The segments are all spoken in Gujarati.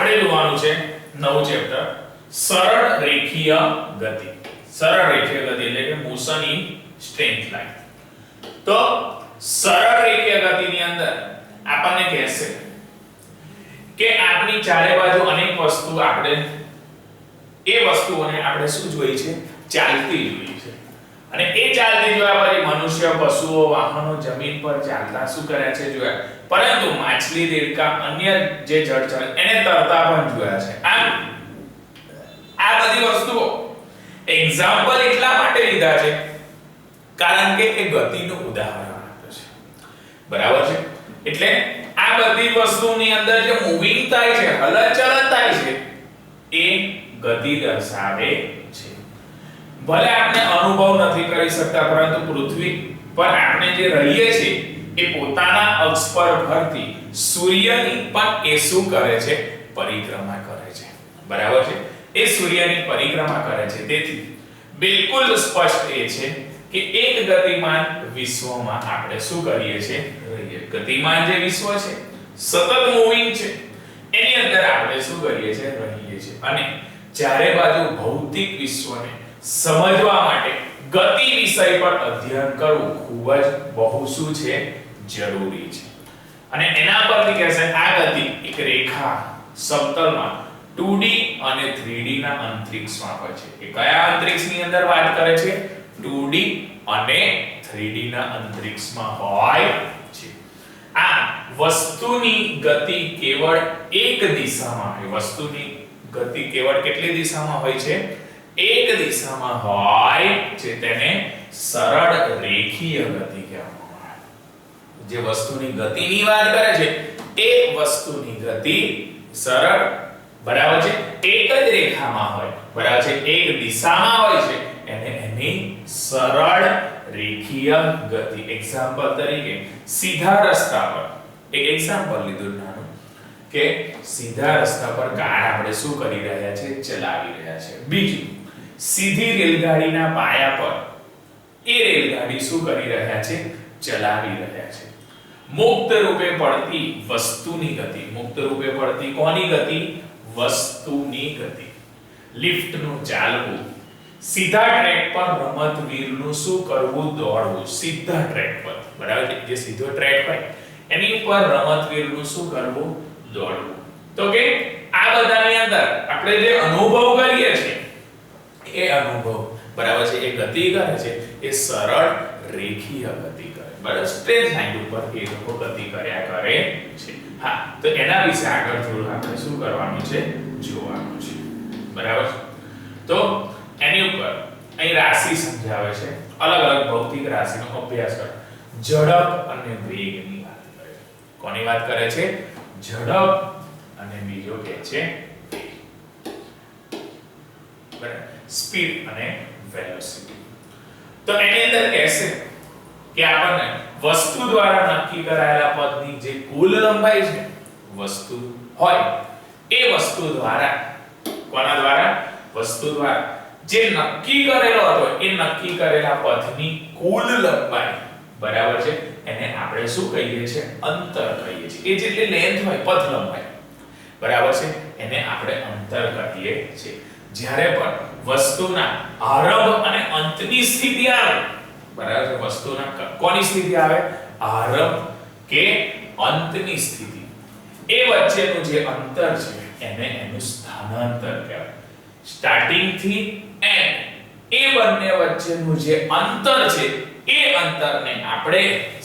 આપણે જોવાનું છે નવું ચેપ્ટર સરળ રેખીય ગતિ. સરળ રેખીય ગતિ એટલે કે મોશન ઇન સ્ટ્રેટ લાઇન. તો સરળ રેખીય ગતિની અંદર આપણને કહેશે કે આપણી ચારે બાજુ અનેક વસ્તુ આપણે એ વસ્તુઓને આપણે શું જોઈ છે? ચાલતી જોઈ છે. અને એ ચાલતી જોયા પછી મનુષ્ય, પશુઓ, વાહનો જમીન પર ચાલતા શું કર્યા છે જોયા. પરંતુ માછલી, દેડકા, અન્ય જે જળચર એને તરતા પણ જોયા છે. આ બધી વસ્તુઓ એક્ઝામ્પલ એટલા માટે લીધા છે કારણ કે એ ગતિનું ઉદાહરણ આપે છે. બરાબર છે? એટલે આ બધી વસ્તુની અંદર જે મૂવિંગ થાય છે, હલનચલન થાય છે, એ ગતિ દર્શાવે છે. ભલે આપણે અનુભવ નથી કરી શકતા પરંતુ પૃથ્વી પર આપણે જે રહીએ છીએ એ પોતાના અક્ષ પર ફરતી સૂર્યની પણ એ શું કરે છે? પરિક્રમા કરે છે. બરાબર છે? એ સૂર્યની પરિક્રમા કરે છે. તેથી બિલકુલ સ્પષ્ટ એ છે કે એક ગતિમાન વિશ્વમાં આપણે શું કરીએ છીએ? રહીએ. ગતિમાન જે વિશ્વ છે, સતત મૂવિંગ છે, એની અંદર આપણે શું કરીએ છીએ? રહીએ છીએ. અને ચારે બાજુ ભૌતિક વિશ્વને સમજવા માટે ગતિ વિષય પર અધ્યયન કરવું ખૂબ જ બહુ શું છે? જરૂરી છે. અને એના પરથી કહેશે આ ગતિ એક રેખા સમતલમાં 2D અને 3D ના અંતરિક્ષમાં હોય છે. એ કયા અંતરિક્ષની અંદર વાત કરે છે? 2D અને 3D ના અંતરિક્ષમાં હોય છે. આ વસ્તુની ગતિ કેવળ એક દિશામાં હોય. વસ્તુની ગતિ કેવળ કેટલી દિશામાં હોય છે? એક દિશામાં હોય છે. તેને સરળ રેખીય ગતિ કહેવામાં આવે. જે વસ્તુની ગતિની વાત કરે છે એ વસ્તુની ગતિ સરળ, બરાબર છે, એક જ રેખામાં હોય, બરાબર છે, એક દિશામાં હોય છે, એને એની સરળ રેખીય ગતિ. એક્ઝામ્પલ તરીકે સીધા રસ્તા પર એક એક્ઝામ્પલ લીધું નાનું કે સીધા રસ્તા પર કાર આપણે શું કરી રહ્યા છે? ચલાવી રહ્યા છે. બીજું, સીધી રેલગાડીના પાયા પર એ રેલગાડી શું કરી રહ્યા છે? ચલાવી રહ્યા છે. મુક્ત રૂપે પડતી વસ્તુની ગતિ. મુક્ત રૂપે પડતી કોની ગતિ? વસ્તુની ગતિ. લિફ્ટનું ચાલવું, સીધા ટ્રેક પર રમતવીરનું શું કરવું? દોડવું. સીધા ટ્રેક પર, બરાબર છે, જે સીધો ટ્રેક હોય એની ઉપર રમતવીરનું શું કરવું? દોડવું. તો કે આ બધાની અંદર આપણે જે અનુભવ કરીએ છીએ એ અનુભવ, બરાબર છે, એ ગતિ કરે છે એ સરળ રેખીય ગતિ કરે. બરાબર? સ્ટ્રેટ લાઈન ઉપર એ લોકો ગતિ કર્યા કરે છે. હા, તો એના વિશે આગળ થોડું આપણે શું કરવાનું છે? જોવાનું છે. બરાબર? તો એની ઉપર અહીં રાશિ સમજાવે છે. અલગ અલગ ભૌતિક રાશિનો અભ્યાસ કરો. ઝડપ અને વેગની વાત કરે છે. કોની વાત કરે છે? ઝડપ અને બીજો કે છે સ્પીડ અને વેલોસિટી. તો એની અંદર કહેશે કે આપણને વસ્તુ દ્વારા નક્કી કરાયેલા પથની જે કુલ લંબાઈ છે, વસ્તુ હોય એ વસ્તુ દ્વારા, કોના દ્વારા? વસ્તુ દ્વારા જે નક્કી કરેલો હતો એ નક્કી કરેલા પથની કુલ લંબાઈ, બરાબર છે, એને આપણે શું કહીએ છીએ? અંતર કહીએ છીએ. એ જેટલી લેન્થ હોય પથ લંબાઈ, બરાબર છે, એને આપણે અંતર કહીએ છીએ. જ્યારે પણ વસ્તુના આરંભ અને અંતની સ્થિતિ આવે, બરાબર છે, વસ્તુના કોની સ્થિતિ આવે? આરંભ કે અંતની સ્થિતિ, એ વચ્ચેનું જે અંતર છે એને એનું સ્થાનાંતર કહેવાય. સ્ટાર્ટિંગ થી એન્ડ એ બંને વચ્ચેનું જે અંતર છે એ અંતરને આપણે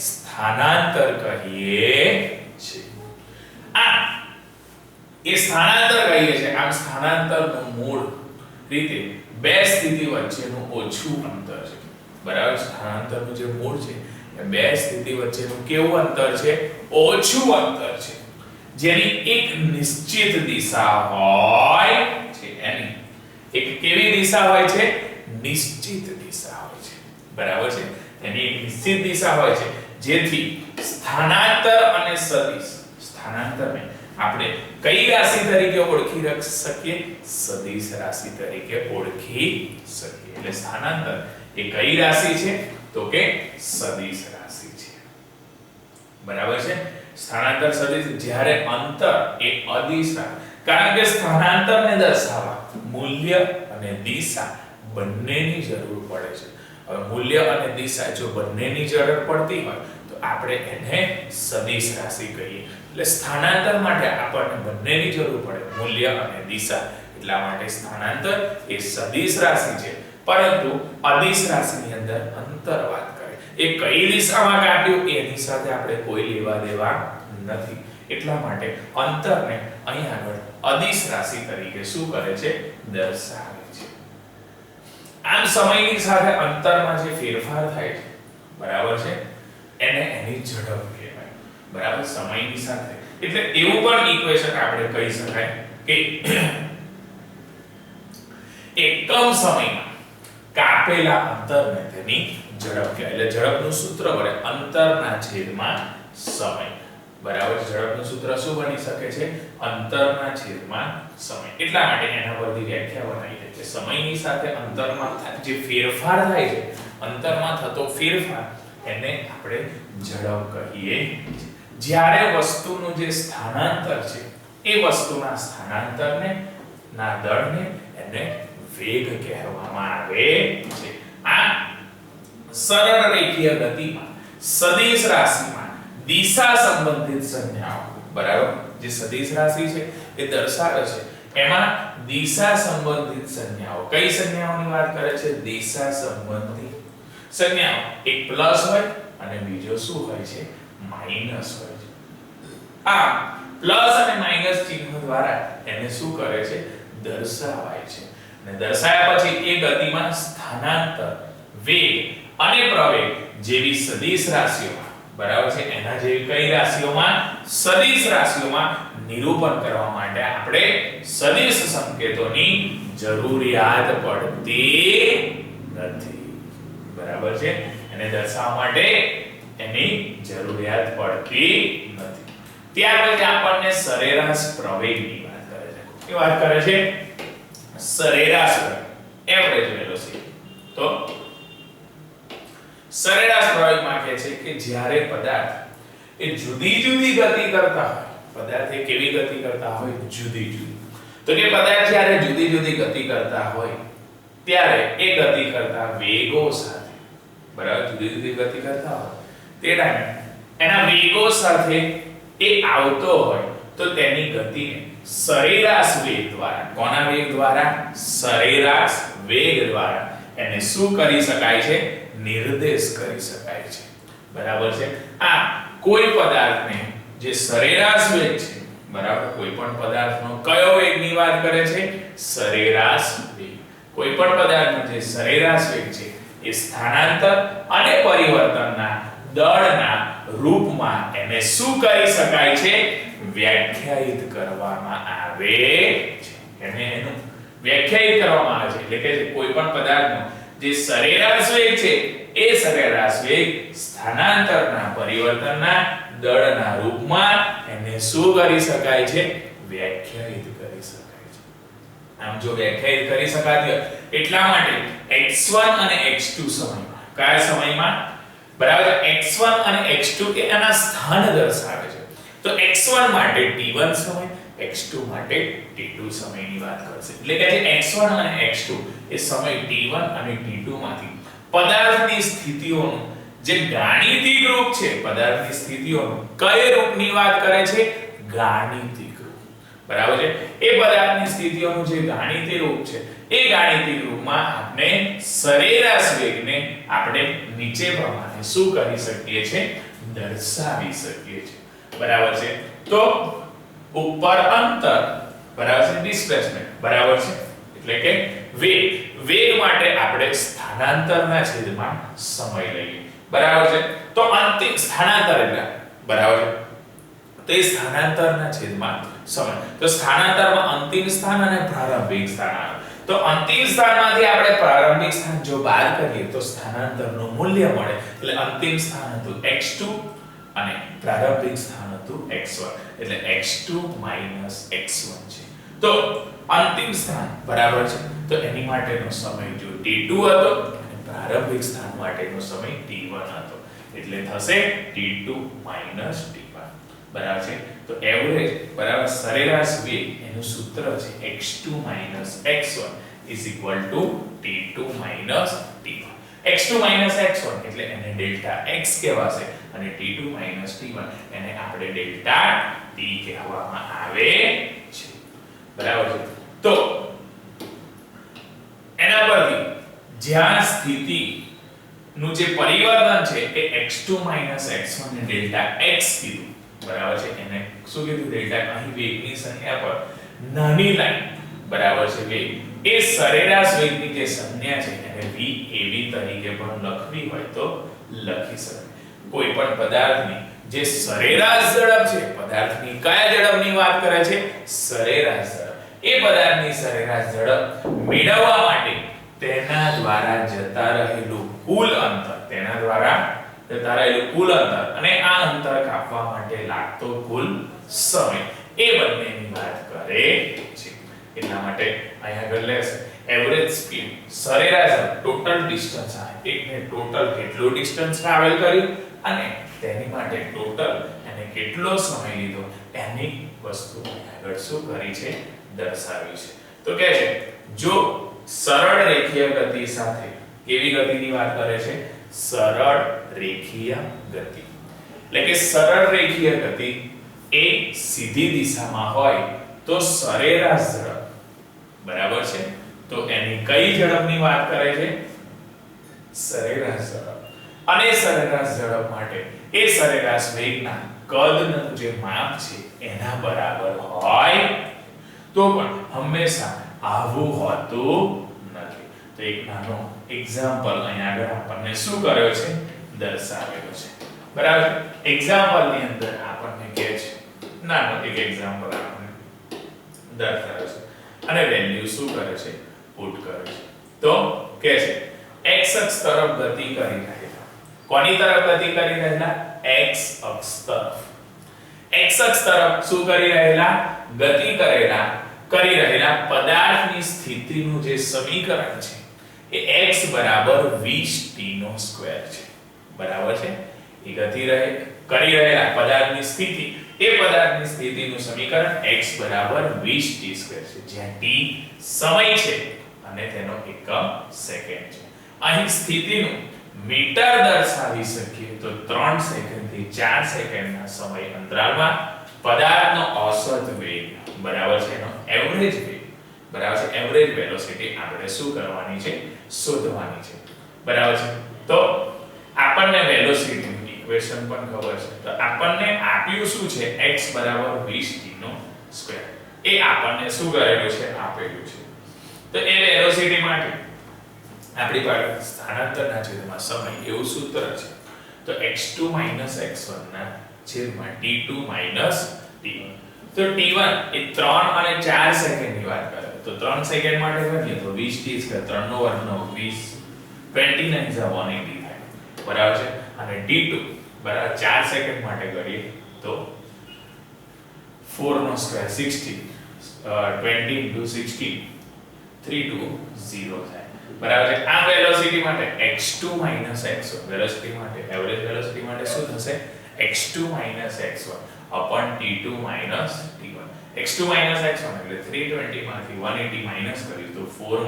સ્થાનાંતર કહીએ છીએ. એ સ્થાનાંતર કહીએ છીએ. આમ સ્થાનાંતરનું મૂળ રીતે બે સ્થિતિ વચ્ચેનું ઓછું અંતર છે, બરાબર? સ્થાનાંતરનું જે મૂળ છે એ બે સ્થિતિ વચ્ચેનું કેવું અંતર છે? ઓછું અંતર છે. જેની એક નિશ્ચિત દિશા હોય છે. એની એક કેવી દિશા હોય છે? નિશ્ચિત દિશા હોય છે, બરાબર છે, એની એક નિશ્ચિત દિશા હોય છે. જેથી સ્થાનાંતર અને સદિશ, સ્થાનાંતરને આપણે કઈ રાશિ તરીકે ઓળખી શકીએ? સદિશ રાશિ તરીકે ઓળખી શકીએ. એટલે સ્થાનાંતર એ કઈ રાશિ છે? તો કે સદિશ રાશિ છે, બરાબર છે. સ્થાનાંતર સદિશ, જ્યારે અંતર એ અદિશ, કારણ કે સ્થાનાંતરને દર્શાવવા મૂલ્ય અને દિશા બંનેની જરૂર પડે છે. હવે મૂલ્ય અને દિશા જો બંનેની જરૂર પડતી હોય તો આપણે એને સદિશ રાશિ કહીએ. એટલે સ્થાનાંતર માટે આપણને બંનેની જરૂર પડે, મૂલ્ય અને દિશા. એટલા માટે સ્થાનાંતર એ સદિશ રાશિ છે, પરંતુ અદિશ રાશિની અંદર અંતર વાત કરે. એ કઈ દિશામાં કાપ્યું એની સાથે આપણે કોઈ લેવા દેવા નથી. એટલા માટે અંતરને અહીં આગળ અદિશ રાશિ તરીકે શું કરે છે? દર્શાવે છે. આમ સમયની સાથે અંતરમાં જે ફેરફાર થાય છે, બરાબર છે, એને એની ઝડપ કહેવાય. બરાબર, સમયની સાથે. એટલે એવું પણ ઇક્વેશન આપણે કહી શકાય કે એકમ સમયમાં કાપેલા અંતરને તેની ઝડપ કહેવાય. એટલે ઝડપનું સૂત્ર વડે અંતરના છેદમાં સમય. બરાબર, ઝડપનું સૂત્ર શું બની શકે છે? અંતરના છેદમાં સમય. એટલા માટે એના પરથી વ્યાખ્યા બનાવી છે કે સમયની સાથે અંતરમાં જે ફેરફાર થાય છે, અંતરમાં થતો ફેરફાર, એને આપણે ઝડપ કહીએ. જ્યારે વસ્તુનું જે સ્થાનાંતર છે એ વસ્તુના સ્થાનાંતરને ના દળને એને વેગ કહેવામાં આવે છે. આ સરળ રેખીય ગતિમાં સદિશ રાશિમાં દિશા સંબંધિત સંજ્ઞાઓ, બરાબર, જે સદિશ રાશિ છે એ દર્શાવે છે, એમાં દિશા સંબંધિત સંજ્ઞાઓ, કઈ સંજ્ઞાઓની વાત કરે છે? દિશા સંબંધિત સંજ્ઞાઓ. એક પ્લસ હોય અને બીજો શું હોય છે? માઈનસ હોય છે. આ પ્લસ અને માઈનસ ચિહ્ન દ્વારા એને શું કરે છે? દર્શાવાય છે. અને દર્શાવ્યા પછી એ ગતિમાં સ્થાનાંતર, વેગ અને પ્રવેગ જેવી સદિશ રાશિઓમાં, બરાબર છે, એના જેવી કઈ રાશિઓમાં? સદિશ રાશિઓમાં નિરૂપણ કરવા માટે આપણે સદિશ સંકેતોની જરૂરિયાત પડતી નથી. બરાબર છે, એને દર્શાવવા માટે એની જરૂરિયાત પડતી નથી. ત્યાર પછી આપણને સરેરાશ પ્રવેગની વાત કરે છે. એ વાત કરે છે સરેરાશ પ્રવેગ, એવરેજ વેલોસિટી. તો સરેરાશ પ્રવેગમાં કહે છે કે જ્યારે પદાર્થ એ જુદી જુદી ગતિ કરતા હોય, પદાર્થ એ કેવી ગતિ કરતા હોય? જુદી જુદી. તો કે પદાર્થ જ્યારે જુદી જુદી ગતિ કરતા હોય ત્યારે એ ગતિ કરતા વેગો સાથે, બરાબર, જુદી જુદી ગતિ કરતા હોય તે ટાઈમે એના વેગો સાથે એ આવતો હોય તો તેની ગતિને સરેરાશ વેગ દ્વારા, કોના વેગ દ્વારા? સરેરાશ વેગ દ્વારા એને શું કરી શકાય છે? નિર્દેશ કરી શકાય છે. બરાબર છે. આ કોઈ પદાર્થને જે સરેરાશ વેગ છે, બરાબર, કોઈ પણ પદાર્થનો કયો વેગની વાત કરે છે? સરેરાશ વેગ. કોઈ પણ પદાર્થનો જે સરેરાશ વેગ છે એ સ્થાનાંતર અને પરિવર્તનના દળના રૂપમાં એને શું કરી શકાય છે? વ્યાખ્યાયિત કરવામાં આવે છે. એને એનું વ્યાખ્યાયિત કરવામાં આવે છે. એટલે કે કોઈ પણ પદાર્થનો જે સરેરાશ વેગ છે એ સરેરાશ વેગ સ્થાનાંતરના પરિવર્તનના દળના રૂપમાં એને શું કરી શકાય છે? વ્યાખ્યાયિત કરી શકાય છે. આમ જો વ્યાખ્યાયિત કરી શકાય એટલા માટે x1 અને x2 સમયમાં, કયા સમયમાં? બરાબર, x1 અને x2 એ એના સ્થાન દર્શાવે છે. તો x1 માટે t1 સમય, x2 માટે t2 સમયની વાત કરશે. એટલે કે જે x1 અને x2 એ સમય t1 અને t2 માંથી પદાર્થની સ્થિતિઓનું જે ગાણિતિક રૂપ છે, પદાર્થની સ્થિતિઓનું કયા રૂપની વાત કરે છે? ગાણિતિક રૂપ. બરાબર છે. એ પદાર્થની સ્થિતિઓનું જે ગાણિતિક રૂપ છે એ ગાણિતિક રૂપમાં આપણે સરેરાશ વેગને આપણે નીચે પ્રમાણે શું કરી શકીએ છીએ? દર્શાવી શકીએ છીએ. બરાબર છે. તો ઉપર અંતર, બરાબર છે, ડિસ્પ્લેસમેન્ટ, બરાબર છે, એટલે કે વેગ. વેગ માટે આપણે સ્થાનાંતરના છેદમાં સમય લઈએ. બરાબર છે. તો અંતિમ સ્થાનાંતર એટલે, બરાબર છે, તે સ્થાનાંતરના છેદમાં સમય. તો સ્થાનાંતરમાં અંતિમ સ્થાન અને પ્રારંભિક સ્થાન આવે. તો અંતિમ સ્થાનમાંથી આપણે પ્રારંભિક સ્થાન જો બાદ કરીએ તો સ્થાનાંતરનું મૂલ્ય મળે. એટલે અંતિમ સ્થાન હતું x2 અને પ્રારંભિક સ્થાન હતું x1. એટલે x2 x1 છે. તો અંતિમ સ્થાન, બરાબર છે, તો એની માટેનો સમય જો t2 હતો અને પ્રારંભિક સ્થાન માટેનો સમય t1 હતો. એટલે થશે t2 t1. બરાબર છે. તો એવરેજ બરાબર સરેરાશ વેગ એનું સૂત્ર છે x2 x1 t2 t1. x2 x1 એટલે એને ડેલ્ટા x કહેવાશે અને t2 t1 એને આપણે ડેલ્ટા t કહેવામાં આવે છે. બરાબર છે. તો એના પરથી જ્યાં સ્થિતિ નું જે પરિવર્તન છે એ x2 x1 ને ડેલ્ટા x કીધું. બરાબર છે. એને શું કીધું? ડેલ્ટા. અહીં વેગની સંજ્ઞા પર નાની લાઈન બરાબર છે વેગ એ સરેરાશ વેગની જે સંજ્ઞા છે એને v av તરીકે પણ લખવી હોય તો લખી શકાય. કોઈ પણ પદાર્થની જે સરેરાશ ઝડપ છે, પદાર્થની કયા ઝડપની વાત કરે છે? સરેરાશ ઝડપ. એ પદાર્થની સરેરાશ ઝડપ મેળવવા માટે તેના દ્વારા જતા રહેલું કુલ અંતર, તેના દ્વારા જતા રહેલું કુલ અંતર અને આ અંતર કાપવા માટે લાગતો કુલ સમય એ બંનેની વાત કરે છે. એટલા માટે અહીંયા આગળ લેશે એવરેજ સ્પીડ, સરેરાશ ટોટલ ડિસ્ટન્સ આ એકને ટોટલ કેટલું ડિસ્ટન્સ ટ્રાવેલ કર્યું અને તેની માટે ટોટલ એને કેટલો સમય લીધો એની વસ્તુ આગળ શું કરી છે? દર્શાવી છે. તો કહે છે જો સરળ રેખીય ગતિ સાથે કેવી ગતિની વાત કરે છે? સરળ રેખીય ગતિ. એટલે કે સરળ રેખીય ગતિ એ સીધી દિશામાં હોય તો સરેરાશ ઝડપ બરાબર છે. તો એની કઈ ઝડપની વાત કરે છે? સરેરાશ ઝડપ. અને સરેરાશ ઝડપ માટે એ સરેરાશ વેગના કદનું જે માપ છે એના બરાબર હોય તો પણ હંમેશા આવું હોતું નથી. તો એક નાનો એક્ઝામ્પલ અહીંયા આગળ આપણને શું કર્યો છે? દર્શાવેલો છે. બરાબર. એક્ઝામ્પલ ની અંદર આપણને કહે છે, નાનો એક એક્ઝામ્પલ આપણને દર્શાવે છે અને વેલ્યુ શું કરે છે? પુટ કરે છે. તો કહે છે x અક્ષ તરફ ગતિ કરી રહેલા. કોની તરફ ગતિ કરી રહેલા? x અક્ષ તરફ. x અક્ષ તરફ શું કરી રહેલા? ગતિ કરી રહેલા પદાર્થની સ્થિતિનું જે સમીકરણ છે એ x બરાબર 20t નો સ્ક્વેર છે. બરાબર છે. એ કરી રહેલા પદાર્થની સ્થિતિ, એ પદાર્થની સ્થિતિનું સમીકરણ x બરાબર 20t સ્ક્વેર છે, જ્યાં t સમય છે અને તેનો એકમ સેકન્ડ છે. અહીં સ્થિતિનું મીટર દર્શાવી શકીએ તો 3 સેકન્ડ થી 4 સેકન્ડના સમય અંતરાલમાં પદાર્થનો औसत વેગ બરાબર છે એનો એવરેજ વેગ બરાબર છે એવરેજ વેલોસિટી આપણે શું કરવાની છે? શોધવાની છે. બરાબર છે. તો આપણને વેલોસિટીની ઇક્વેશન પણ ખબર છે. તો આપણને આપ્યું શું છે? x બરાબર 20t નો સ્ક્વેર. એ આપણને શું કરેલું છે? આપેલું છે. તો એ વેલોસિટી માટે આપણી પાસે સ્થાનાંતરના છેદમાં સમય એવું સૂત્ર છે. તો x2 x1 ના છેદમાં t2 t1. તો t1 એ 3 અને 4 સેકન્ડની વાત કરે. તો 3 સેકન્ડ માટે કરીએ તો 20t સ્ક્વેર 3 નો વર્ગ 20 29 is 180 થાય. બરાબર છે. અને t2 બરાબર 4 સેકન્ડ માટે કરીએ તો 4 નો સ્ક્વેર 60 20 into 60 320 થાય. બરાબર છે. આ વેલોસિટી માટે x2 x1 વેલોસિટી માટે એવરેજ વેલોસિટી માટે શું થશે? x2 x1 upon t2 t1. x2 x1 એટલે 320 માંથી 180 માઈનસ કરીએ તો 4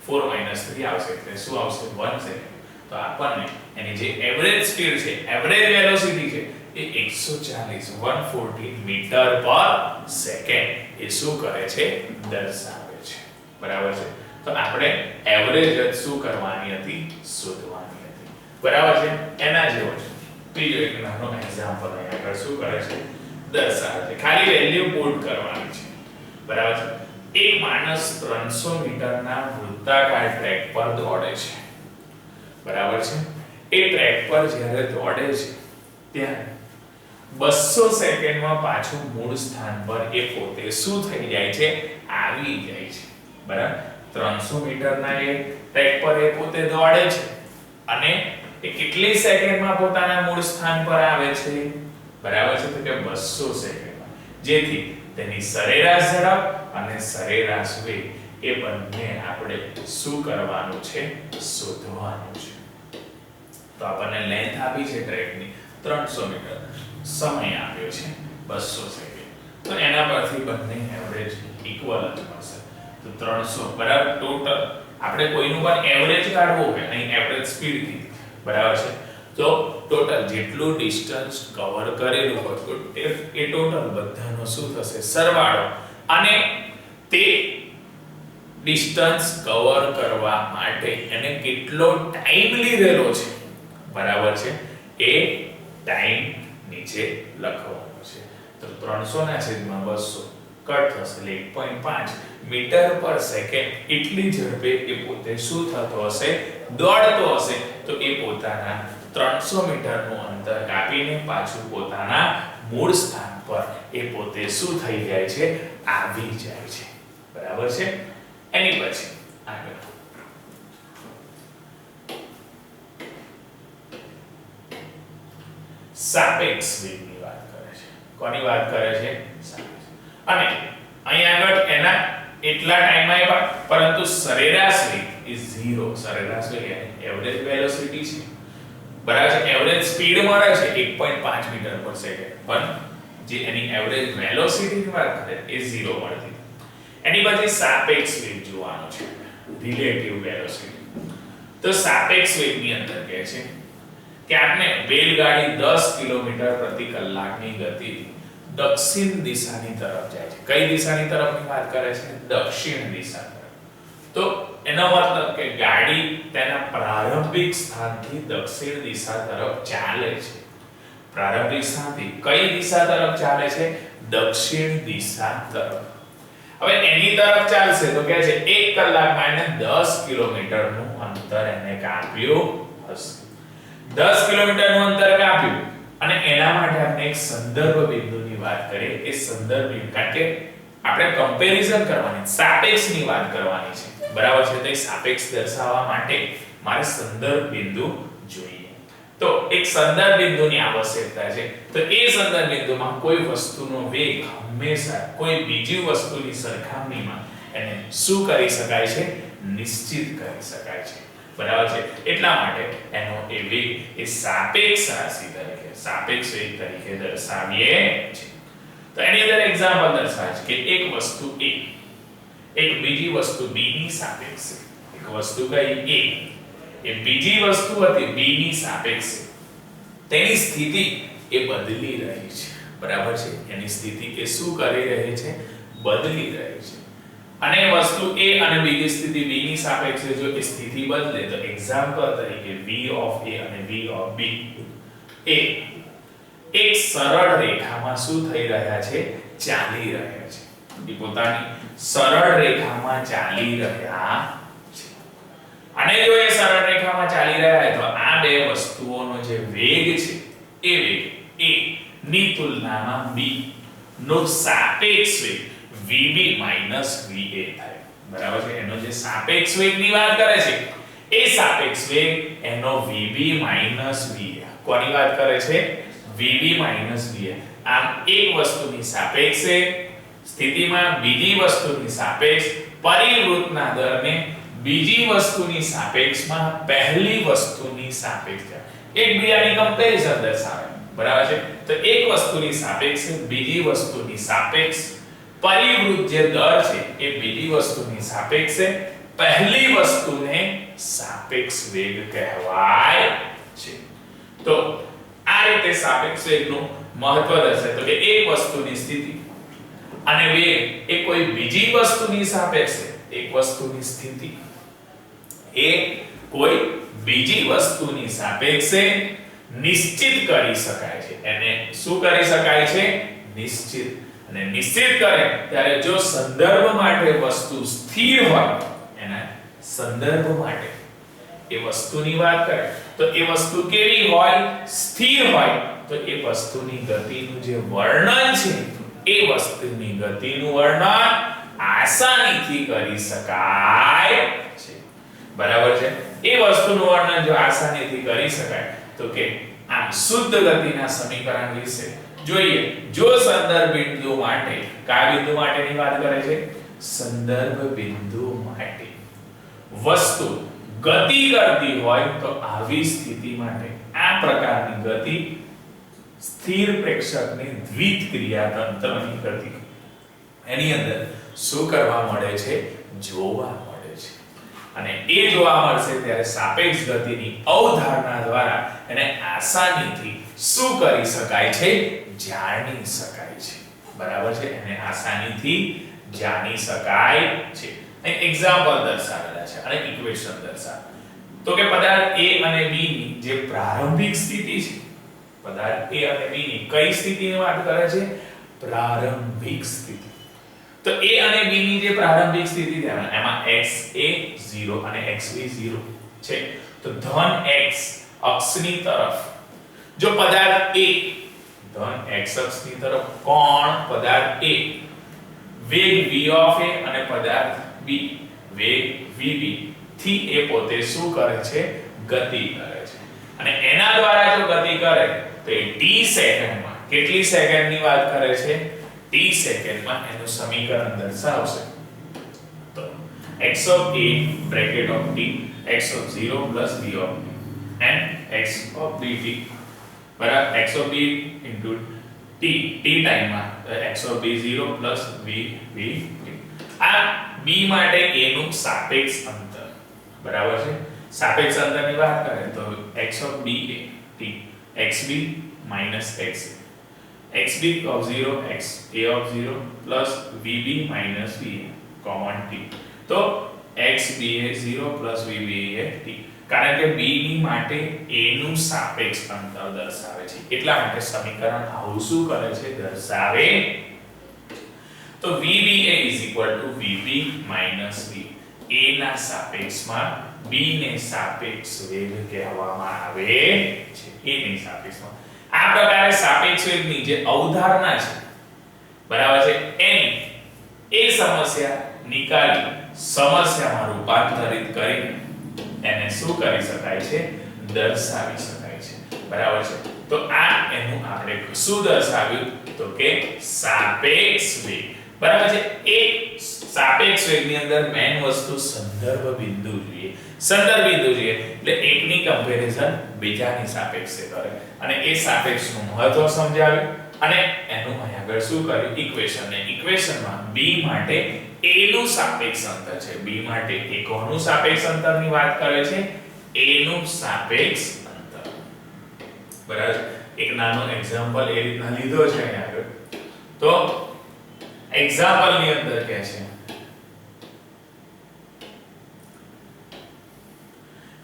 3 આવશે એટલે શું આવશે? 1 સેકન્ડ. તો આપણને એની જે એવરેજ સ્પીડ છે, એવરેજ વેલોસિટી છે એ 140 મીટર પર સેકન્ડ એ શું કરે છે? દર્શાવે છે. બરાબર છે. તો આપણે એવરેજ જ શું કરવાની હતી? શોધવાની હતી. બરાબર છે. એના જેવો છે બીજો એક નાનો એક્ઝામ્પલ અહીંયા આગળ શું કરે છે? દર્શાવે છે. ખાલી વેલ્યુ પુટ કરવાની છે. બરાબર છે. એક માણસ 300 મીટરના વૃત્તાકાર ટ્રેક પર દોડે છે. બરાબર છે. એ ટ્રેક પર જ્યારે દોડે છે ત્યારે 200 સેકન્ડમાં પાછું મૂળ સ્થાન પર એ પોતે શું થઈ જાય છે? આવી જાય છે. બરાબર. 300 મીટરના એ ટ્રેક પર એ પોતે દોડે છે અને એ કેટલી સેકન્ડમાં પોતાના મૂળ સ્થાન પર આવે છે? બરાબર છે. તો કે 200 સેકન્ડમાં. જેથી તેની સરેરાશ ઝડપ અને સરેરાશ વેગ એ બંને આપણે શું કરવાનું છે? શોધવાનું છે. તો આપણને લેન્થ આપી છે ટ્રેકની 300 મીટર. સમય આપ્યો છે 200 સેકન્ડ. તો એના પરથી બંને એવરેજ ઇક્વલ જ મળશે. તો 300 બરાબર ટોટલ આપણે કોઈનું પણ એવરેજ કાઢવું હોય અહીં એવરેજ સ્પીડ કીધી બરાબર છે. તો ટોટલ જેટલું ડિસ્ટન્સ કવર કરેલું હોય તો એ ટોટલ બધાનો શું થશે સરવાળો, અને તે ડિસ્ટન્સ કવર કરવા માટે એને કેટલો ટાઈમ લીધેલો છે બરાબર છે એ ટાઈમ નીચે લખવાનો છે. તો 300 ના છેદમાં 200 કટ થશે એટલે 1.5 મીટર પર સેકન્ડ એટલી ઝડપે એ પોતે શું થતો હશે દોડતો હશે. તો એ પોતાના 300 મીટરનું અંતર કાપીને પાછું પોતાના મૂળ સ્થાન પર એ પોતે શું થઈ જાય છે આવી જાય છે બરાબર છે. એની પછી આગળ સાપેક્ષ વેગની વાત કરે છે. કોની વાત કરે છે સાપેક્ષ. અને અહીં આગળ એના એટલા ટાઈમમાં આવ્યા પરંતુ સરેરાશ વેગ એ 0 સરેરાશ વેગ એટલે એવરેજ વેલોસિટી છે બરાબર છે. એવરેજ સ્પીડ મળે છે 1.5 મીટર પર સેકન્ડ પણ જે એની એવરેજ વેલોસિટીની વાત કરે એ 0 મળતી. એની પછી સાપેક્ષ વેગ જોવાનો છે રિલેટિવ વેલોસિટી. તો સાપેક્ષ વેગની અંદર કહે છે કે આપણે રેલગાડી 10 કિલોમીટર પ્રતિ કલાકની ગતિથી દક્ષિણ દિશાની તરફ જાય છે. કઈ દિશાની તરફની વાત કરે છે દક્ષિણ દિશા તરફ. તો એનો મતલબ કે ગાડી તેના પ્રારંભિક સ્થાનથી દક્ષિણ દિશા તરફ ચાલે છે. પ્રારંભિક સ્થાનથી કઈ દિશા તરફ ચાલે છે દક્ષિણ દિશા તરફ. હવે એની તરફ ચાલશે તો કહે છે 1 કલાકમાં એને 10 કિલોમીટરનું અંતર એને કાપ્યું હશે. 10 કિલોમીટરનું અંતર કાપ્યું અને એના માટે આપણે એક સંદર્ભ બિંદુની વાત કરીએ. એ સંદર્ભ બિંદુ કારણ કે આપણે કમ્પેરિઝન કરવાની સાપેક્ષની વાત કરવાની છે બરાબર છે. તો એ સાપેક્ષ દર્શાવવા માટે મારે સંદર્ભ બિંદુ જોઈએ. તો એક સંદર્ભ બિંદુની આવશ્યકતા છે. તો એ સંદર્ભ બિંદુમાં કોઈ વસ્તુનો વેગ હંમેશા કોઈ બીજી વસ્તુની સરખામણીમાં એને શું કરી શકાય છે નિશ્ચિત કરી શકાય છે બરાબર છે. એટલા માટે એનો એ વેગ એ સાપેક્ષ રાશિ તરીકે સાપેક્ષ વેગ તરીકે દર્શાવીએ છે. તો એની અંદર એક્ઝામ્પલ દર્શાવે છે કે એક વસ્તુ A એક બીજી વસ્તુ B ની સાપેક્ષે, એક વસ્તુ કઈ A એ બીજી વસ્તુ હતી B ની સાપેક્ષે તેની સ્થિતિ એ બદલી રહી છે બરાબર છે. એની સ્થિતિ એ શું કરી રહી છે બદલી રહી છે. અને વસ્તુ A અને બીજી સ્થિતિ B ની સાપેક્ષે જો એ સ્થિતિ બદલે તો એક્ઝામ્પલ તરીકે V of A અને V of B એ એક સરળ રેખામાં શું થઈ રહ્યા છે ચાલી રહ્યા છે. એ પોતાની સરળ રેખામાં ચાલી રહ્યા છે. અને જો એ સરળ રેખામાં ચાલી રહ્યા હોય તો આ બે વસ્તુઓનો જે વેગ છે એ વેગ A ની તુલનામાં B નો સાપેક્ષ વેગ VB VA થાય બરાબર છે. એનો જે સાપેક્ષ વેગની વાત કરે છે એ સાપેક્ષ વેગ એનો VB VA કોની વાત કરે છે VB VA. આમ એક વસ્તુની સાપેક્ષે સ્થિતિમાં બીજી વસ્તુની સાપેક્ષ પરિવૃત્તના દરને બીજી વસ્તુની સાપેક્ષમાં પહેલી વસ્તુની સાપેક્ષ એકબીજાની કમ્પેરિઝન દર્શાવે બરાબર છે. તો એક વસ્તુની સાપેક્ષે બીજી વસ્તુની સાપેક્ષ પરિવૃત્ત જે દર છે એ બીજી વસ્તુની સાપેક્ષે પહેલી વસ્તુને સાપેક્ષ વેગ કહેવાય છે. તો આ રીતે સાપેક્ષ વેગનું મહત્વ દર્શાવે તો કે એક વસ્તુની સ્થિતિ અને વેગ એ કોઈ બીજી વસ્તુની સાપેક્ષે એક વસ્તુની સ્થિતિ એ કોઈ બીજી વસ્તુની સાપેક્ષે નિશ્ચિત કરી શકાય છે. એને શું કરી શકાય છે નિશ્ચિત. અને નિશ્ચિત કરે ત્યારે જો સંદર્ભ માટે વસ્તુ સ્થિર હોય એના સંદર્ભ માટે એ વસ્તુની વાત કરે તો એ વસ્તુ કેવી હોય સ્થિર હોય તો એ વસ્તુની ગતિનું જે વર્ણન છે એ વસ્તુની ગતિનું વર્ણન આસાનીથી કરી શકાય છે બરાબર છે. એ વસ્તુનું વર્ણન જો આસાનીથી કરી શકાય તો કે આમ શુદ્ધ ગતિના સમીકરણ વિશે જોઈએ. જો સંદર્ભ બિંદુ માટે કયા બિંદુ માટેની વાત કરે છે સંદર્ભ બિંદુ માટે વસ્તુ ગતિ કરતી હોય તો આવી સ્થિતિ માટે આ પ્રકારની ગતિ સ્થિર પ્રેક્ષકની દ્વિત ક્રિયા તંત્રની ગતિ એની અંદર શું કરવા મળે છે? જોવા મળે છે. અને એ જોવા મળશે ત્યારે સાપેક્ષ ગતિની અવધારણા દ્વારા એને આસાનીથી શું કરી શકાય છે? જાણી શકાય છે. બરાબર છે? એને આસાનીથી જાણી શકાય છે. અહીં એક્ઝામ્પલ દર્શાવેલા છે અને ઇક્વેશન દર્શાવે તો કે પદાર્થ A અને B ની જે પ્રારંભિક સ્થિતિ છે, પદાર્થ A અને B ની કઈ સ્થિતિની વાત કરે છે? પ્રારંભિક સ્થિતિ. તો A અને B ની જે પ્રારંભિક સ્થિતિ છે એમાં xa 0 અને xb 0 છે. તો ધન x અક્ષની તરફ જો પદાર્થ A ધન x અક્ષની તરફ કોણ પદાર્થ A વેગ v ઓફ A અને પદાર્થ B વેગ vb થી એ પોતે શું કરે છે? ગતિ કરે છે. અને એના દ્વારા જો ગતિ કરે તો એ t સેકન્ડમાં કેટલી સેકન્ડની વાત કરે છે? t સેકન્ડમાં એનું સમીકરણ દર્શાવશે. તો x of a bracket of t x of 0 plus v of t and x of bt બરાબર x of b into t ટાઈમમાં x of b 0 plus v t. આ b માટે a નું સાપેક્ષ અંતર બરાબર છે. સાપેક્ષ અંતરની વાત કરીએ તો x of b a t xb minus xa xb of 0 x a of 0 plus vb minus va common t. તો xb એ 0 plus vb એ t કારણ કે b ની માટે a નું સાપેક્ષ અંતર દર્શાવે છે એટલા માટે સમીકરણ આવું શું કરે છે? દર્શાવે. તો vba vb minus v a ના સાપેક્ષમાં b ને સાપેક્ષ વેગ કહેવામાં આવે છે. a ની સાપેક્ષમાં આ પ્રકારે સાપેક્ષ વેગની જે અવધારણા છે બરાબર છે એની એ સમસ્યા નિકાલી સમસ્યામાં રૂપાંતરિત કરીને એને શું કરી શકાય છે? દર્શાવી શકાય છે. બરાબર છે. તો આ એનું આપણે શું દર્શાવ્યું તો કે સાપેક્ષ વેગ. બરાબર છે. એક સાપેક્ષ વેગની અંદર મેઈન વસ્તુ સંદર્ભ બિંદુ જોઈએ. સંદર્ભ બિંદુ જોઈએ એટલે એકની કમ્પેરિઝન બીજાની સાપેક્ષે કરે અને એ સાપેક્ષનું મહત્વ સમજાવ્યું અને એનું અહીં આગળ શું કર્યું? ઇક્વેશન. ને ઇક્વેશનમાં b માટે a નું સાપેક્ષ અંતર છે. b માટે a કોનું સાપેક્ષ અંતરની વાત કરે છે? a નું સાપેક્ષ અંતર. બરાબર. એક નાનો એક્ઝામ્પલ એ રીતના લીધો છે અહીં આગળ. તો એક્ઝામ્પલ ની અંદર કહે છે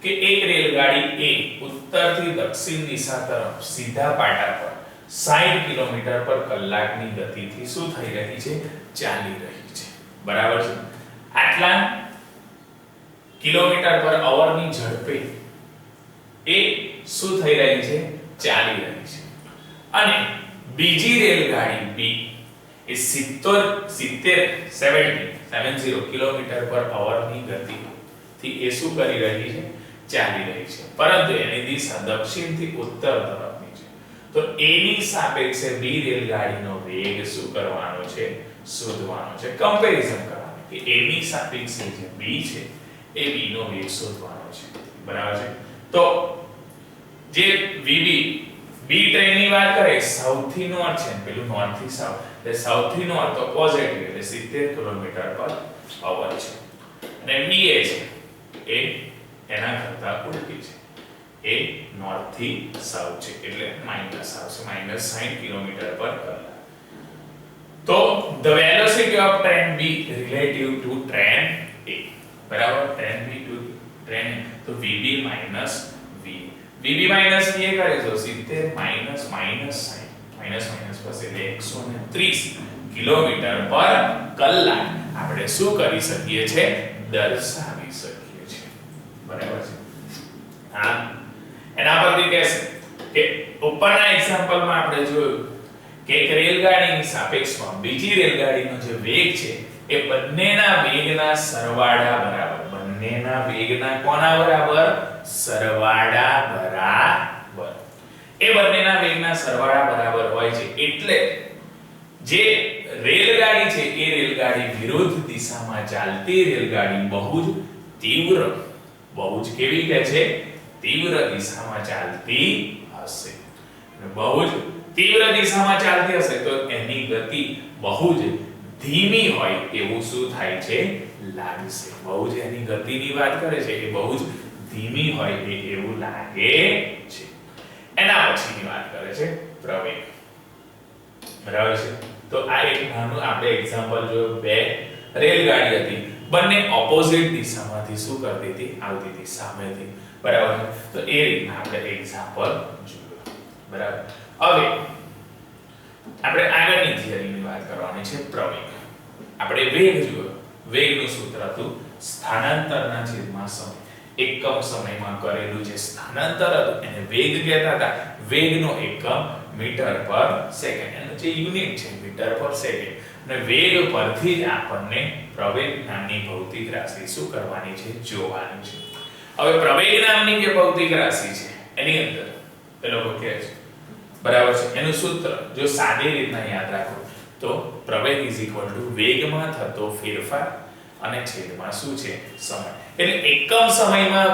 કે એક રેલગાડી A ઉત્તરથી દક્ષિણ દિશા તરફ સીધા પાટા પર 60 કિલોમીટર પર કલાકની ગતિથી શું થઈ રહી છે? ચાલી રહી છે. બરાબર છે. આટલા કિલોમીટર પર અવરની ઝડપે એ શું થઈ રહી છે? ચાલી રહી છે. અને બીજી રેલગાડી B એ 70 કિલોમીટર પર અવરની ગતિથી એ શું કરી રહી છે? ચાલી રહી છે. પરંતુ એની દિશા દક્ષિણથી ઉત્તર તરફની છે. તો A ની સાપેક્ષે B રેલગાડીનો વેગ શું કરવાનો છે? શોધવાનો છે. કમ્પેરીઝન કરવાનું કે A ની સાપેક્ષે જે B છે એ B નો વેગ શોધવાનો છે. બરાબર છે. તો જે VB B ટ્રેનની વાત કરે સૌથી નોર્થ છે પેલું નોર્થ થી સાઉથ એટલે સૌથી નોર્થ તો પોઝિટિવ એટલે 70 કિલોમીટર પર અવર છે. અને VA છે એ એના કરતા ઉલટી છે. એ નોર્થ થી સાઉથ છે એટલે માઈનસ આવશે -60 કિલોમીટર પર કલાક. તો the velocity of train B relative to train A બરાબર train B to train A તો VB minus VA VB minus VA કરે તો 70 minus 60 plus એટલે 130 કિલોમીટર પર કલાક આપણે શું કરી શકીએ છે? દર્શાવી શકીએ છીએ. બરાબર છે. હા એના પરથી કહેશે કે ઉપરના એક્ઝામ્પલમાં આપણે જોયું કે એક રેલગાડીની સાપેક્ષમાં બીજી રેલગાડીનો જે વેગ છે એ બંનેના વેગના સરવાળા બરાબર. બંનેના વેગના કોના બરાબર? સરવાળા બરાબર. એ બંનેના વેગના સરવાળા બરાબર હોય છે એટલે જે રેલગાડી છે એ રેલગાડી વિરુદ્ધ દિશામાં ચાલતી રેલગાડી બહુ જ તીવ્ર બહુ જ કેવી કહે છે? તીવ્ર દિશામાં ચાલતી હશે. બહુ જ તીવ્ર દિશામાં ચાલતી હશે તો એની ગતિ બહુ જ ધીમી હોય એવું શું થાય છે લાગશે. બહુ જ એની ગતિની વાત કરે છે એ બહુ જ ધીમી હોય એવું લાગે છે. એના પછીની વાત કરે છે પ્રવેગ. બરાબર છે. તો આ એક નાનું આપણે એક્ઝામ્પલ જોયું. બે રેલગાડી હતી, બંને ઓપોઝિટ દિશામાંથી શું કરતી હતી આવતી હતી સામેથી. બરાબર. તો એ રીતના આપણે એક્ઝામ્પલ જોયું. બરાબર. હવે આપણે આગળની થિયરીની વાત કરવાની છે પ્રવેગ. આપણે વેગ જોયો. વેગનું સૂત્ર હતું સ્થાનાંતરના છેદમાં સમય. એકમ સમયમાં કરેલું જે સ્થાનાંતર હતું એને વેગ કહેતા હતા. વેગનો એકમ મીટર પર સેકન્ડ, એનો જે યુનિટ છે મીટર પર સેકન્ડ. અને વેગ પરથી જ આપણને પ્રવેગ નામની ભૌતિક રાશિ શું કરવાની છે જોવાની છે. હવે પ્રવેગ નામની જે ભૌતિક રાશિ છે એની અંદર એ લોકો કહે છે બરાબર છે એનું સૂત્ર જો સાદી રીતના યાદ રાખો તો પ્રવેગ વેગમાં થતો ફેરફાર અને છેદમાં શું છે સમય. એટલે એકમ સમયમાં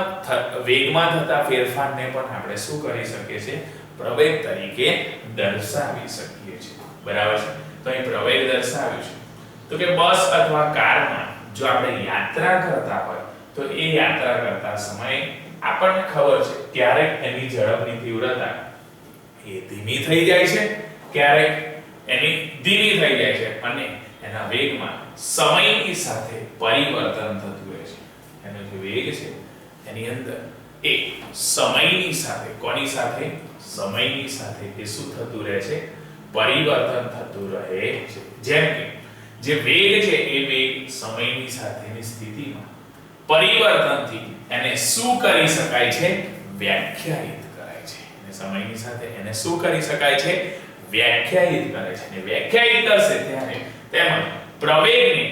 વેગમાં થતા ફેરફારને પણ આપણે શું કરી શકીએ છીએ પ્રવેગ તરીકે દર્શાવી શકીએ છીએ. બરાબર છે. તો અહીં પ્રવેગ દર્શાવ્યું છે તો કે બસ અથવા કારમાં જો આપણે યાત્રા કરતા હોય તો એ યાત્રા કરતા સમયે આપણને ખબર છે ક્યારેક એની ઝડપની તીવ્રતા એ ધીમી થઈ જાય છે, ક્યારેક એની ધીમી થઈ જાય છે અને એના વેગમાં સમયની સાથે પરિવર્તન થતું રહે છે. એનો જે વેગ છે એની અંદર એ સમયની સાથે કોની સાથે સમયની સાથે એ શું થતું રહે છે પરિવર્તન થતું રહે છે. જેમ કે જે વેગ છે એ વેગ સમયની સાથેની સ્થિતિમાં પરિવર્તનથી એને શું કરી શકાય છે વ્યાખ્યાયિત કરાય છે. અને સમયની સાથે એને શું કરી શકાય છે વ્યાખ્યાયિત કરે છે. અને વ્યાખ્યાયિત કરશે ત્યારે તેમજ પ્રવેગને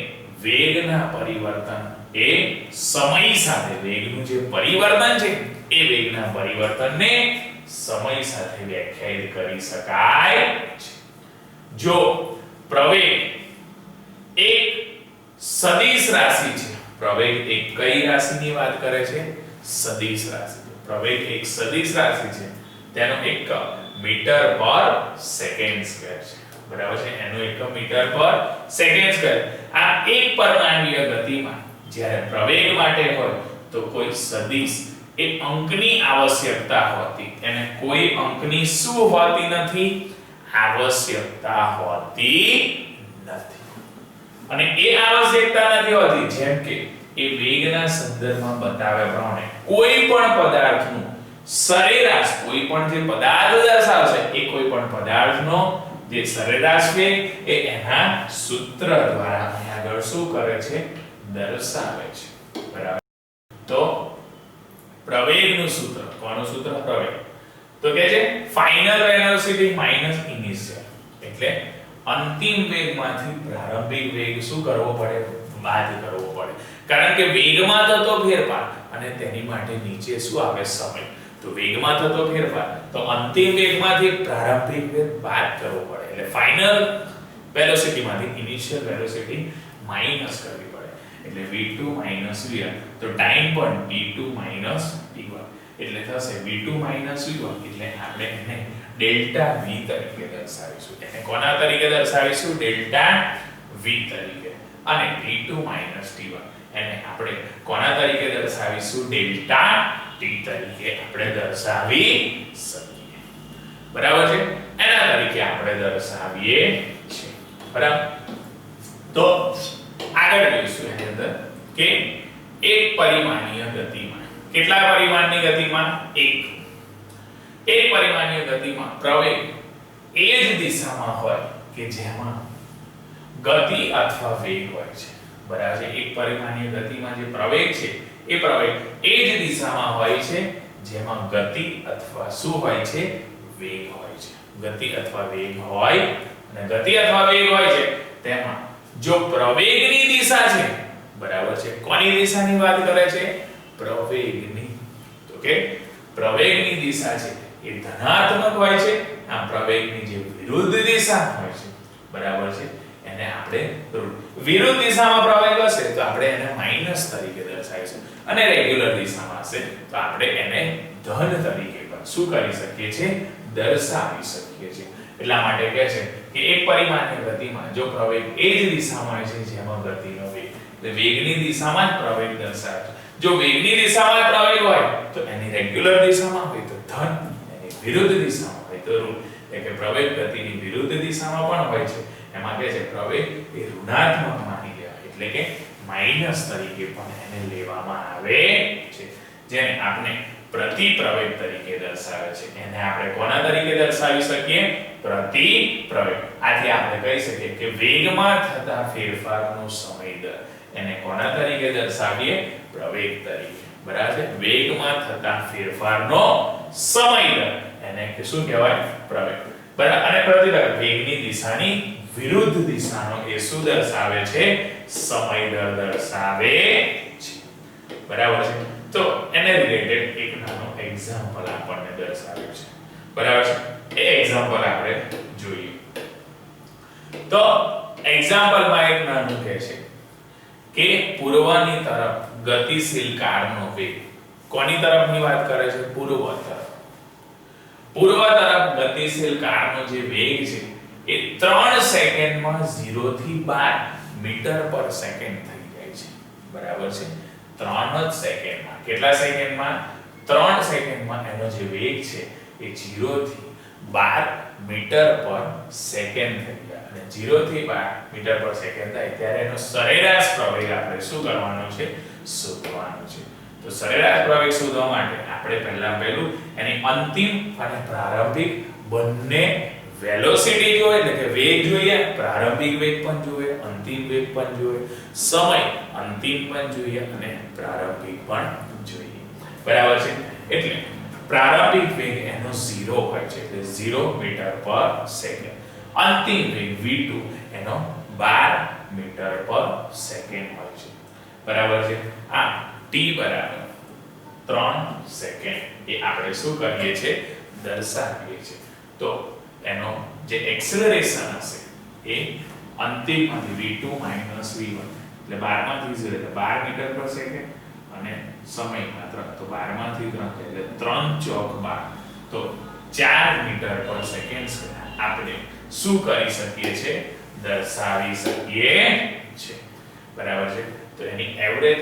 વેગના પરિવર્તન એ સમય સાથે વેગનું જે પરિવર્તન છે એ વેગના પરિવર્તનને સમય સાથે વ્યાખ્યાયિત કરી શકાય છે. જો પ્રવેગ એક સદિશ રાશિ છે, પ્રવેગ એક કઈ રાશિની વાત કરે છે સદિશ રાશિ. પ્રવેગ એક સદિશ રાશિ છે તેનો એકમ મીટર પર સેકન્ડ સ્ક્વેર છે. બરાબર છે. એનો એકમ મીટર પર સેકન્ડ સ્ક્વેર. આ એક પરમાણ્વીય ગતિમાં જ્યારે પ્રવેગ માટે હોય તો કોઈ સદિશ એ અંકની આવશ્યકતા હોતી, એને કોઈ અંકની શું હોતી નથી આવશ્યકતા હોતી નથી. અને એ આવશ્યકતા નથી હોતી જેમ કે એ વેગના સંદર્ભમાં બતાવ્યા પ્રમાણે કોઈ પણ પદાર્થનું સરેરાશ કોઈ પણ જે પદાર્થ દર્શાવશે એ કોઈ પણ પદાર્થનો જે સરેરાશ વેગ એ એના સૂત્ર દ્વારા અહીં આગળ શું કરે છે દર્શાવે છે. બરાબર. તો પ્રવેગનું સૂત્ર કોનું સૂત્ર પ્રવેગ તો કે છે ફાઇનલ વેલોસિટી માઈનસ ઇનિશિયલ. એટલે અંતિમ વેગમાંથી પ્રારંભિક વેગ શું કરવો પડે બાદ કરવો પડે. કારણ કે વેગમાં થતો ફેરફાર અને તેની માટે નીચે શું આવે સમય. તો વેગમાં થતો ફેરફાર તો અંતિમ વેગમાંથી પ્રારંભિક વેગ બાદ કરવો પડે. એટલે ફાઇનલ વેલોસિટીમાંથી ઇનિશિયલ વેલોસિટી માઈનસ કરવી પડે. એટલે v2 v1 તો ટાઈમ પણ t2 t1 એટલે થશે v2 v1 એટલે આપણે એને ડેલ્ટા v તરીકે દર્શાવીશું. એને કોના તરીકે દર્શાવીશું ડેલ્ટા v તરીકે. અને t2 t1 એને આપણે કોના તરીકે દર્શાવીશું ડેલ્ટા t તરીકે આપણે દર્શાવી શકીએ. બરાબર છે. એના તરીકે આપણે દર્શાવીએ છીએ. બરાબર. તો આગળ જોઈશું એની અંદર કે એક પરિમાણીય ગતિમાં કેટલા પરિમાણની ગતિમાં એક પરિમાણીય ગતિમાં પ્રવેગ એ જ દિશામાં હોય કે જેમાં ગતિ અથવા વેગ હોય છે. બરાબર છે. એક પરિમાણીય ગતિમાં જે પ્રવેગ છે એ પ્રવેગ એ જ દિશામાં હોય છે જેમાં ગતિ અથવા શું હોય છે વેગ હોય છે. ગતિ અથવા વેગ હોય અને ગતિ અથવા વેગ હોય છે તેમાં જો પ્રવેગની દિશા છે બરાબર છે કોની દિશાની વાત કરે છે પ્રવેગની. તો કે પ્રવેગની દિશા છે એ ધનાત્મક હોય છે. આ પ્રવેગની જે વિરુદ્ધ દિશા હોય છે બરાબર છે એને આપણે વિરુદ્ધ દિશામાં પ્રવેગ હશે તો આપણે એને માઈનસ તરીકે દર્શાવીશું અને રેગ્યુલર દિશામાં હશે તો આપણે એને ધન તરીકે પણ શું કરી શકીએ છીએ દર્શાવી શકીએ છીએ. એટલા માટે કહે છે કે એક પરિમાણીય ગતિમાં જો પ્રવેગ એ જ દિશામાં હોય છે જેમાં ગતિનો વેગ, એટલે વેગની દિશામાં જ પ્રવેગ દર્શાવે છે. જો વેગની દિશામાં પ્રવેગ હોય તો એની રેગ્યુલર દિશામાં હોય તો ધન, એની વિરુદ્ધ દિશામાં હોય તો ઋણ. એટલે કે પ્રવેગ ગતિની વિરુદ્ધ દિશામાં પણ હોય છે. એમાં કહે છે પ્રવેગ એ ઋણાત્મક માની લેવાય, એટલે કે માઈનસ તરીકે પણ એને લેવામાં આવે છે. જેને આપણે પ્રતિપ્રવેગ તરીકે દર્શાવે છે. એને આપણે કોના તરીકે દર્શાવી શકીએ? પ્રતિપ્રવેગ. આથી આપણે કહી શકીએ કે વેગમાં થતા ફેરફારનો સમય દર એને કોના તરીકે દર્શાવીએ? પ્રવેગ તરીકે. બરાબર છે? વેગમાં થતા ફેરફારનો સમય દર એને શું કહેવાય? પ્રવેગ. બરાબર. અને પ્રતિપ્રવેગ વેગની દિશાની વિરુદ્ધ દિશાનો એ શું દર્શાવે છે? સમય દર દર્શાવે છે. બરાબર છે? તો એને રિલેટેડ એક નાનો એક્ઝામ્પલ આપણને દર્શાવ્યું છે. બરાબર છે? એ એક્ઝામ્પલ આપણે જોઈએ. તો એક્ઝામ્પલમાં એક નાનું કહે છે કે પૂર્વની તરફ ગતિશીલ કારનો વેગ. કોની તરફની વાત કરે છે? પૂર્વ તરફ. પૂર્વ તરફ ગતિશીલ કારનો જે વેગ છે એ 3 સેકન્ડમાં 0 થી 12 મીટર પર સેકન્ડ થઈ જાય છે. બરાબર છે? 3 જ સેકન્ડમાં. કેટલા સેકન્ડમાં? 3 સેકન્ડમાં એનો જે વેગ છે એ 0 થી 12 મીટર પર સેકન્ડ થઈ જાય. અને 0 થી 12 મીટર પર સેકન્ડ થાય ત્યારે એનો સરેરાશ પ્રવેગ આપણે શું કરવાનો છે? શોધવાનો છે. તો સરેરાશ પ્રવેગ શોધવા માટે આપણે પહેલું એની અંતિમ અને પ્રારંભિક બંને વેલોસિટી જોઈએ, એટલે કે વેગ જોઈએ, પ્રારંભિક વેગ પણ જોઈએ, અંતિમ વેગ પણ જોઈએ, સમય અંતિમ પણ જોઈએ અને પ્રારંભિક પણ જોઈએ. બરાબર છે? એટલે પ્રારંભિક વેગ એનો 0 હોય છે, એટલે 0 મીટર પર સેકન્ડ. અંતિમ વેગ v2 એનો 12 મીટર પર સેકન્ડ હોય છે. બરાબર છે? આ t બરાબર 3 સેકન્ડ એ આપણે શું કરીએ છીએ? દર્શાવીએ છીએ. તો એનો જે એક્સેલરેશન હશે એ અંતિમમાંથી v2 v1 એટલે 12 માંથી 0 એટલે 12 મીટર પર સેકન્ડ અને સમય માત્ર તો 12 માંથી 3 એટલે 3 ચોક 12 તો 4 મીટર પર સેકન્ડ આપણે શું કરી શકીએ છીએ? દર્શાવી શકીએ છે. બરાબર છે? તો એની એવરેજ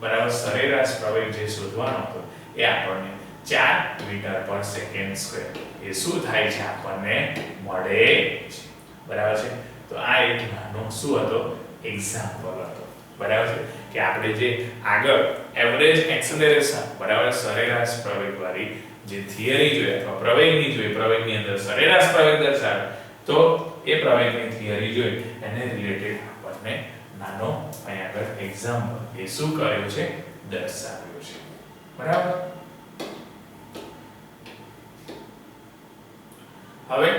બરાબર સરેરાશ પ્રવેગ જે શોધવાનો હતો એ આપણને 4 મીટર પર સેકન્ડ સ્ક્વેર એ શું થાય છે? આપણને મળે છે. બરાબર છે? તો આ એક નાનો શું હતો? એક્ઝામ્પલ હતો. બરાબર છે? કે આપણે જે આગળ એવરેજ એક્સેલરેશન બરાબર સરેરાશ પ્રવેગ વાળી જે થિયરી જોઈએ અથવા પ્રવેગની જોઈએ, પ્રવેગની અંદર સરેરાશ પ્રવેગ દર્શાવે તો એ પ્રવેગની થિયરી જોઈ એને રિલેટેડ આપણને નાનો અહીંયા આગળ એક્ઝામ્પલ એ શું કર્યું છે? દર્શાવ્યું છે. બરાબર? હવે